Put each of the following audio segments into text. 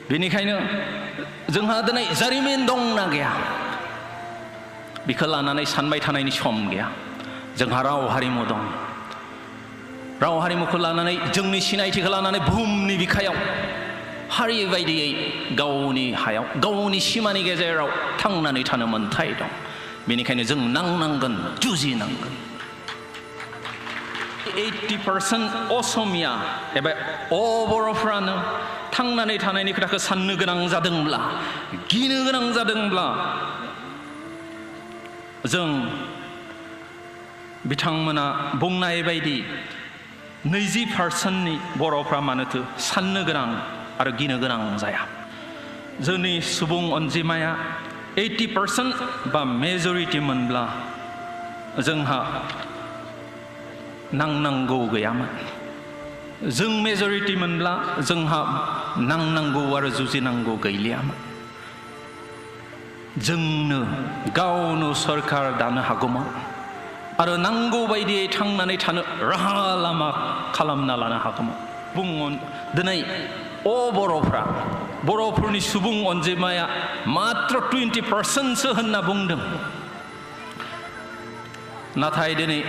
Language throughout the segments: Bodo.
बेनिखायनो जोंहा दिनै जारिमिन दंना गैया बेखौ लानानै सानबाय थानायनि सम गैया। जोंहा राव हारिमु दं। राव हारिमुखौ लानानै जोंनि सिनायथिखौ लानानै बुहुमनि बिखायाव हारि बायदियै गावनि हायाव गावनि सिमानि गेजेराव थांनानै थानो मोन्थाय दं। बेनिखायनो जों नांनांगोन, जुजिनांगोन। 80% असमिया एबा बर'फ्रानो थांनानै थानायनि खोथाखौ साननो गोनां जादोंब्ला, गिनो गोनां जादोंब्ला, जों बिथांमोना बुंनाय बायदि 20%नि बर'फ्रा मानोथो साननो गोनां आरो गिनो गोनां जाया। जोंनि सुबुं अनजिमाया 80% बा मेजरिटि मोनब्ला जोंहा नांनांगौ गैयामोन। जों मेजरिटि मोनब्ला जोंहा नांनांगौ आरो जुजिनांगौ गैलियामोन। जोंनो गावनो सरकार दानो हागौमोन आरो नांगौ बायदियै थांनानै थानो राहा लामा खालामना लानो हागौमोन। बुङोन दिनै बर'फोरनि सुबुं अनजिमाया मात्र 20%सो होनना बुंदों। नाथाय दिनै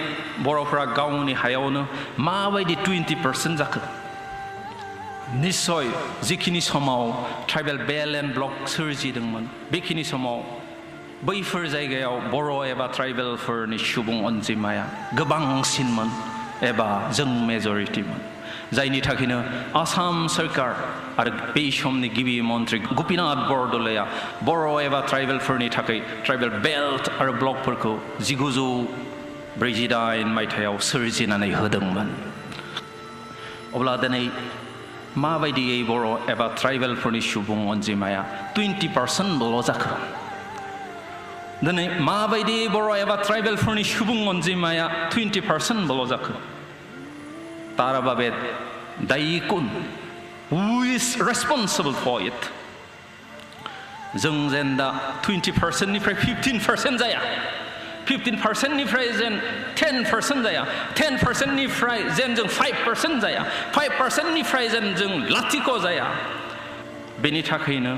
बर'फ्रा गावनि हायावनो माबायदि 20% जाखो? निस्सय जिखिनि समाव ट्राइबेल बेल्ट एन्ड ब्लक सोरजिदोंमोन बेखिनि समाव बैफोर जायगायाव बर' एबा ट्राइबेलफोरनि सुबुं अनजिमाया गोबांसिनमोन एबा जों मेजरिटिमोन। जायनि थाखायनो आसाम सरकार आरो बै समनि गिबि मन्त्रि गपिनाथ बरदलैया बर' एबा ट्राइबेलफोरनि थाखाय ट्राइबेल बेल्ट आरो ब्लकफोरखौ 1949 मायथाइयाव सोरजिनानै होदोंमोन। अब्ला दिनै माबायदियै बर' एबा ट्राइबेलफोरनि सुबुं अनजिमाया 20%ल' जाखो? दिनै माबायदि बर' एबा ट्राइबेलफोरनि सुबुं अनजिमाया 20%ल' जाखो? तार বাবে दायी কোন? Who is responsible for it? जों जेन दा 20%निफ्राय 15% जाया, 15%निफ्राय जेन 10% जाया, 10%निफ्राय जेन जों 5% जाया, 5%निफ्राय जेन जों लाथिख' जाया। बेनि थाखायनो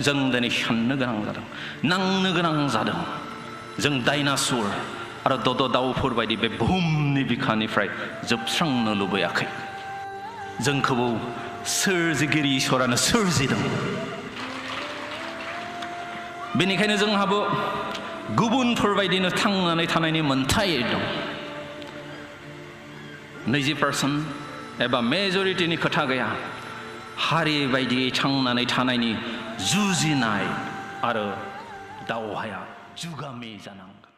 जों दिनै साननो गोनां जादों, नांनो गोनां जादों। जों डाइनासुर आरो दद दाउफोर बायदि बे बुहुमनि बिखानिफ्राय जोबस्रांनो लुबैयाखै। जोंखौबो सोरजिगिरि इसोरानो सोरजिदों। बेनिखायनो जोंहाबो गुबुनफोर बायदिनो थांनानै थानायनि मोन्थाय दं। 20% एबा मेजरिटिनि खोथा गैया। हारि बायदियै थांनानै थानायनि जुजिनाय आरो दावहाया जुगामि जानांगौ।